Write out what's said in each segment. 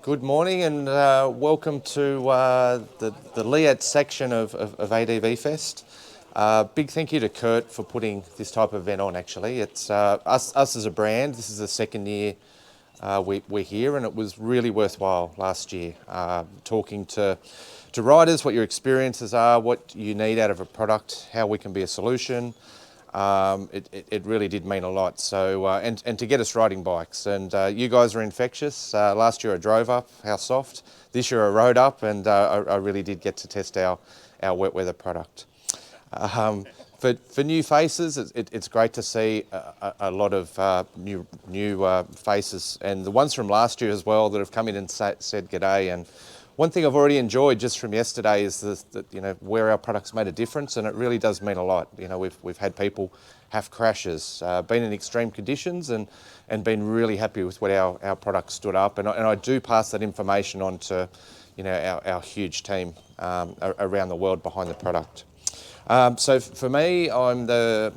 Good morning and welcome to the Leatt section of ADV FEST. Big thank you to Kurt for putting this type of event on actually. It's us as a brand, this is the second year we're here, and it was really worthwhile last year. Talking to riders, what your experiences are, what you need out of a product, how we can be a solution. It really did mean a lot. So and to get us riding bikes, and you guys are infectious. Last year I drove up, how soft. This year I rode up, and I really did get to test our wet weather product. For new faces, it's great to see a lot of new faces, and the ones from last year as well that have come in and said g'day. And one thing I've already enjoyed just from yesterday is that where our products made a difference, and it really does mean a lot. We've had people have crashes, been in extreme conditions, and been really happy with what our product stood up. And I do pass that information on to our huge team around the world behind the product. So for me, I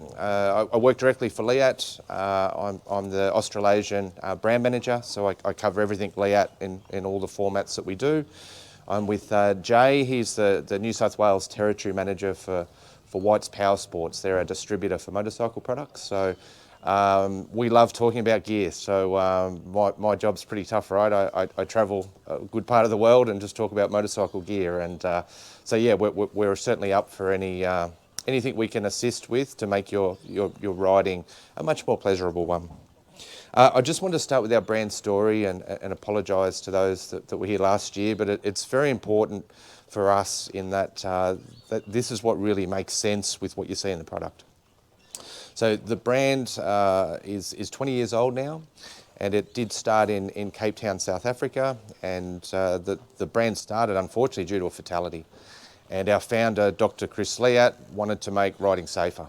work directly for Leatt. I'm the Australasian brand manager, so I cover everything Leatt in all the formats that we do. I'm with Jay. He's the New South Wales territory manager for White's Power Sports. They're a distributor for motorcycle products. So we love talking about gear. So my job's pretty tough, right? I travel a good part of the world and just talk about motorcycle gear. And so yeah, we're certainly up for anything we can assist with to make your riding a much more pleasurable one. I just want to start with our brand story and apologise to those that were here last year, but it's very important for us in that this is what really makes sense with what you see in the product. So the brand is 20 years old now, and it did start in Cape Town, South Africa, and the brand started unfortunately due to a fatality. And our founder, Dr. Chris Leatt, wanted to make riding safer.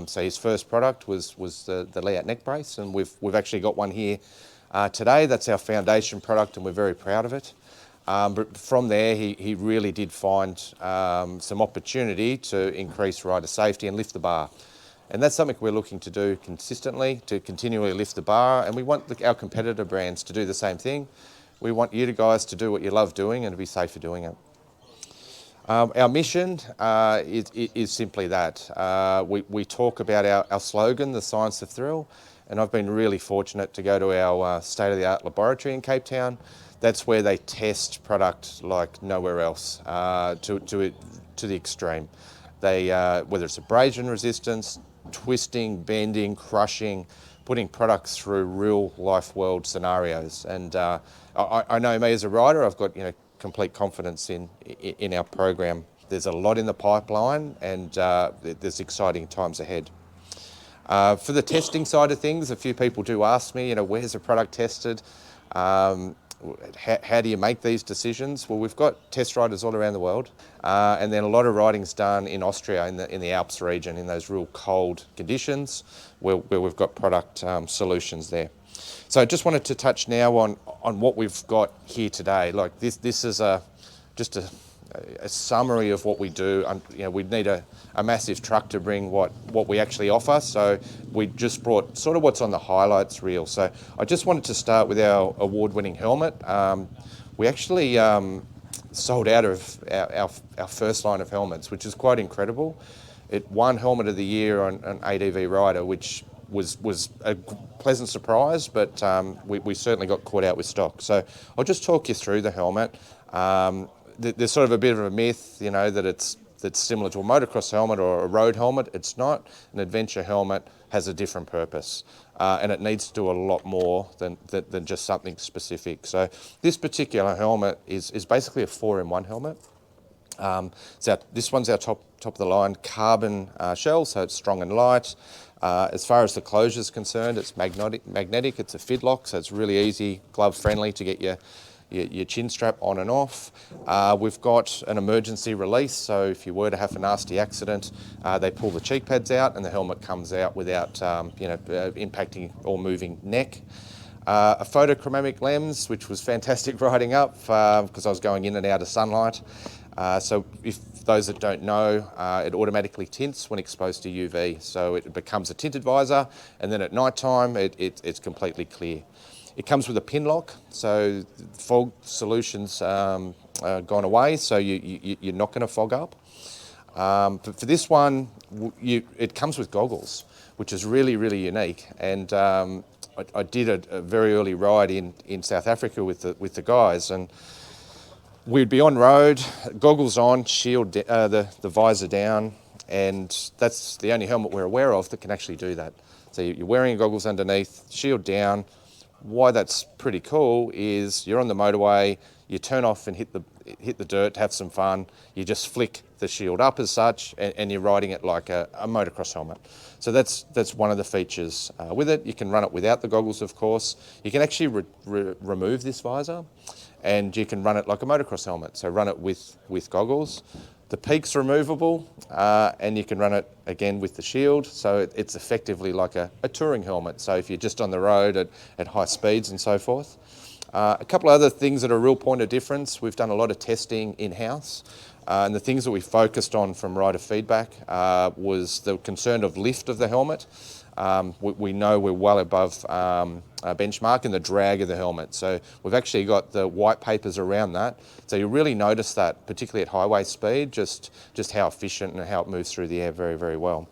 So his first product was the Leatt neck brace, and we've actually got one here today. That's our foundation product, and we're very proud of it. But from there, he really did find some opportunity to increase rider safety and lift the bar. And that's something we're looking to do consistently, to continually lift the bar, and we want our competitor brands to do the same thing. We want you guys to do what you love doing and to be safe for doing it. Our mission is simply that. We talk about our slogan, the science of thrill, and I've been really fortunate to go to our state-of-the-art laboratory in Cape Town. That's where they test product like nowhere else, to the extreme. Whether it's abrasion resistance, twisting, bending, crushing, putting products through real life world scenarios. And I know me as a rider, I've got complete confidence in our program. There's a lot in the pipeline, and there's exciting times ahead. For the testing side of things, a few people do ask me, where's the product tested? How do you make these decisions? Well, we've got test riders all around the world, and then a lot of riding's done in Austria, in the Alps region, in those real cold conditions, where we've got product solutions there. So I just wanted to touch now on what we've got here today. Like this is just a summary of what we do. We'd need a massive truck to bring what we actually offer, so we just brought sort of what's on the highlights reel. So I just wanted to start with our award-winning helmet. We actually sold out of our first line of helmets, which is quite incredible. It won Helmet of the Year on ADV Rider, which was a pleasant surprise, but we certainly got caught out with stock. So I'll just talk you through the helmet. There's sort of a bit of a myth, that it's similar to a motocross helmet or a road helmet. It's not. An adventure helmet has a different purpose, and it needs to do a lot more than just something specific. So this particular helmet is basically a 4-in-1 helmet. So this one's our top of the line carbon shell, so it's strong and light. As far as the closure is concerned, it's magnetic. It's a fid lock, so it's really easy, glove friendly to get your chin strap on and off. We've got an emergency release, so if you were to have a nasty accident, they pull the cheek pads out and the helmet comes out without impacting or moving neck. A photochromic lens, which was fantastic riding up because I was going in and out of sunlight. So if those that don't know, it automatically tints when exposed to UV. So it becomes a tinted visor, and then at night time it's completely clear. It comes with a pin lock, so fog solution's gone away, so you're not going to fog up. But for this one, it comes with goggles, which is really, really unique. And I did a very early ride in South Africa with the guys, and we'd be on road, goggles on, shield, the visor down, and that's the only helmet we're aware of that can actually do that. So you're wearing goggles underneath, shield down. Why that's pretty cool is you're on the motorway, you turn off and hit the dirt, have some fun, you just flick the shield up as such, and you're riding it like a motocross helmet. So that's one of the features with it. You can run it without the goggles, of course. You can actually remove this visor, and you can run it like a motocross helmet. So run it with goggles. The peak's removable, and you can run it again with the shield. So it's effectively like a touring helmet. So if you're just on the road at high speeds and so forth. A couple of other things that are a real point of difference. We've done a lot of testing in-house. And the things that we focused on from rider feedback was the concern of lift of the helmet. We know we're well above benchmark in the drag of the helmet. So we've actually got the white papers around that. So you really notice that, particularly at highway speed, just how efficient and how it moves through the air very, very well.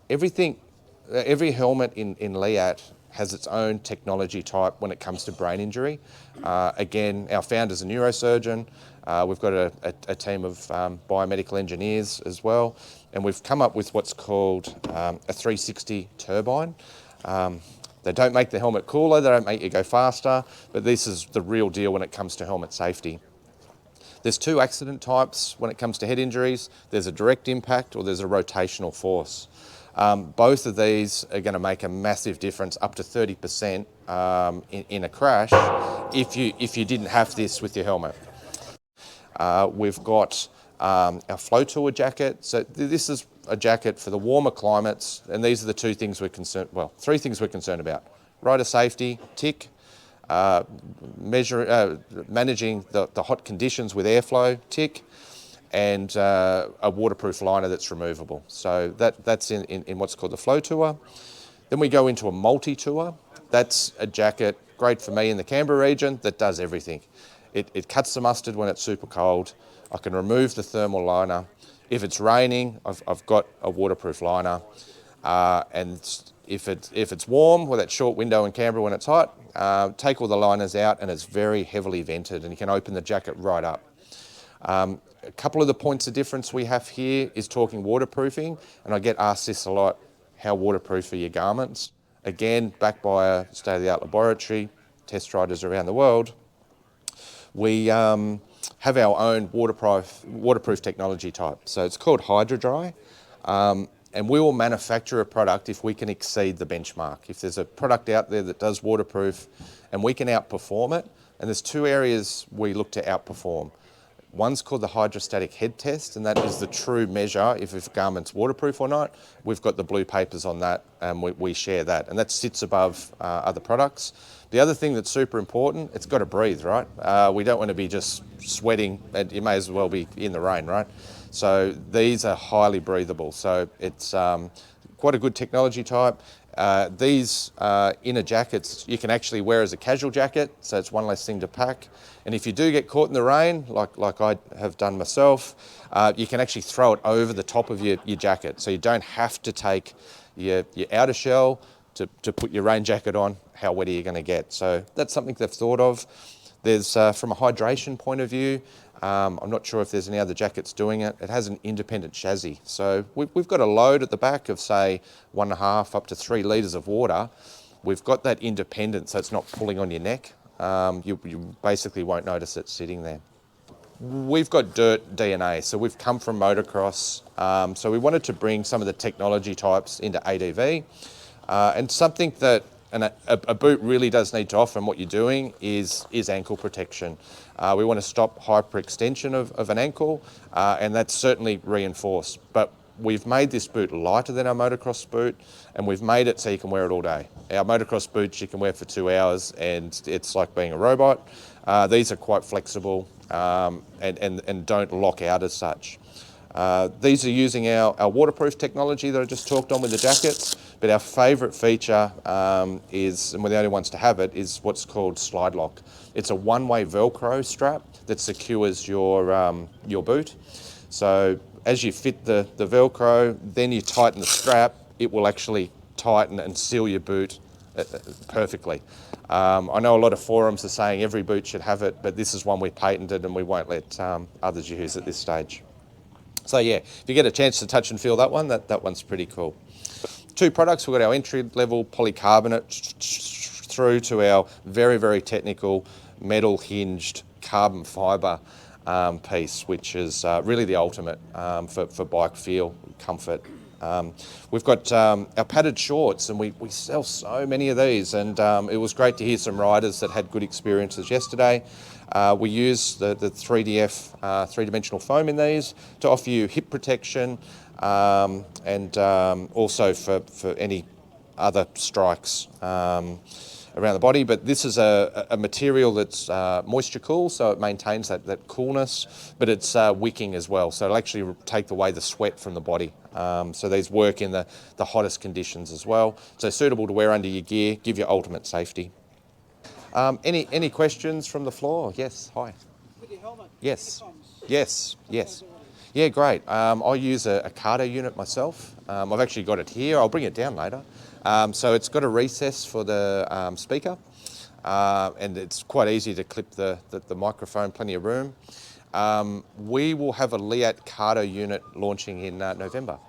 Every helmet in Leatt has its own technology type when it comes to brain injury. Again, our founder's a neurosurgeon. We've got a team of biomedical engineers as well, and we've come up with what's called a 360 turbine. They don't make the helmet cooler, they don't make you go faster, but this is the real deal when it comes to helmet safety. There's two accident types when it comes to head injuries. There's a direct impact or there's a rotational force. Both of these are going to make a massive difference, up to 30% in a crash, if you didn't have this with your helmet. We've got our Flow Tour jacket. So this is a jacket for the warmer climates, and these are the three things we're concerned about. Rider safety, tick. Managing the hot conditions with airflow, tick. And a waterproof liner that's removable. So that's in what's called the Flow Tour. Then we go into a multi-tour. That's a jacket, great for me in the Canberra region, that does everything. It cuts the mustard when it's super cold. I can remove the thermal liner. If it's raining, I've got a waterproof liner. And if it's warm, with that short window in Canberra when it's hot, take all the liners out, and it's very heavily vented, and you can open the jacket right up. A couple of the points of difference we have here is talking waterproofing, and I get asked this a lot: how waterproof are your garments? Again, backed by a state-of-the-art laboratory, test riders around the world. We have our own waterproof technology type. So it's called Hydro-Dry, and we will manufacture a product if we can exceed the benchmark. If there's a product out there that does waterproof and we can outperform it, and there's two areas we look to outperform. One's called the hydrostatic head test, and that is the true measure if a garment's waterproof or not. We've got the blue papers on that, and we share that, and that sits above other products. The other thing that's super important, it's got to breathe, right? We don't want to be just sweating, and you may as well be in the rain, right? So these are highly breathable. So it's quite a good technology type. These inner jackets you can actually wear as a casual jacket, so it's one less thing to pack. And if you do get caught in the rain, like I have done myself, you can actually throw it over the top of your jacket, so you don't have to take your outer shell to put your rain jacket on. How wet are you going to get? So that's something they've thought of. There's, from a hydration point of view, I'm not sure if there's any other jackets doing it. It has an independent chassis. So we've got a load at the back of, say, 1.5 up to 3 litres of water. We've got that independent, so it's not pulling on your neck. You basically won't notice it sitting there. We've got dirt DNA, so we've come from motocross. So we wanted to bring some of the technology types into ADV. And something that a boot really does need to offer, and what you're doing is ankle protection. We want to stop hyperextension of an ankle, and that's certainly reinforced. But we've made this boot lighter than our motocross boot, and we've made it so you can wear it all day. Our motocross boots you can wear for 2 hours, and it's like being a robot. These are quite flexible and don't lock out as such. These are using our waterproof technology that I just talked on with the jackets, but our favourite feature is, and we're the only ones to have it, is what's called slide lock. It's a one-way Velcro strap that secures your boot. So as you fit the Velcro, then you tighten the strap, it will actually tighten and seal your boot perfectly. I know a lot of forums are saying every boot should have it, but this is one we patented and we won't let others use at this stage. So yeah, if you get a chance to touch and feel that one, that one's pretty cool. Two products, we've got our entry-level polycarbonate through to our very, very technical metal-hinged carbon fibre piece, which is really the ultimate for bike feel, comfort. We've got our padded shorts, and we sell so many of these, and it was great to hear some riders that had good experiences yesterday. We use the 3DF three-dimensional foam in these to offer you hip protection and also for any other strikes around the body. But this is a material that's moisture cool, so it maintains that coolness, but it's wicking as well, so it'll actually take away the sweat from the body. So these work in the hottest conditions as well. So suitable to wear under your gear, give you ultimate safety. Any questions from the floor? Yes, hi. With your helmet? Yes, yes. Yeah, great. I use a Cardo unit myself. I've actually got it here. I'll bring it down later. So it's got a recess for the speaker, and it's quite easy to clip the microphone, plenty of room. We will have a Leatt Cardo unit launching in November.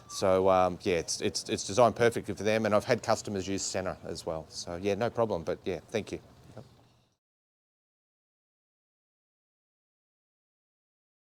So yeah, it's designed perfectly for them, and I've had customers use Senna as well. So yeah, no problem, but yeah, thank you.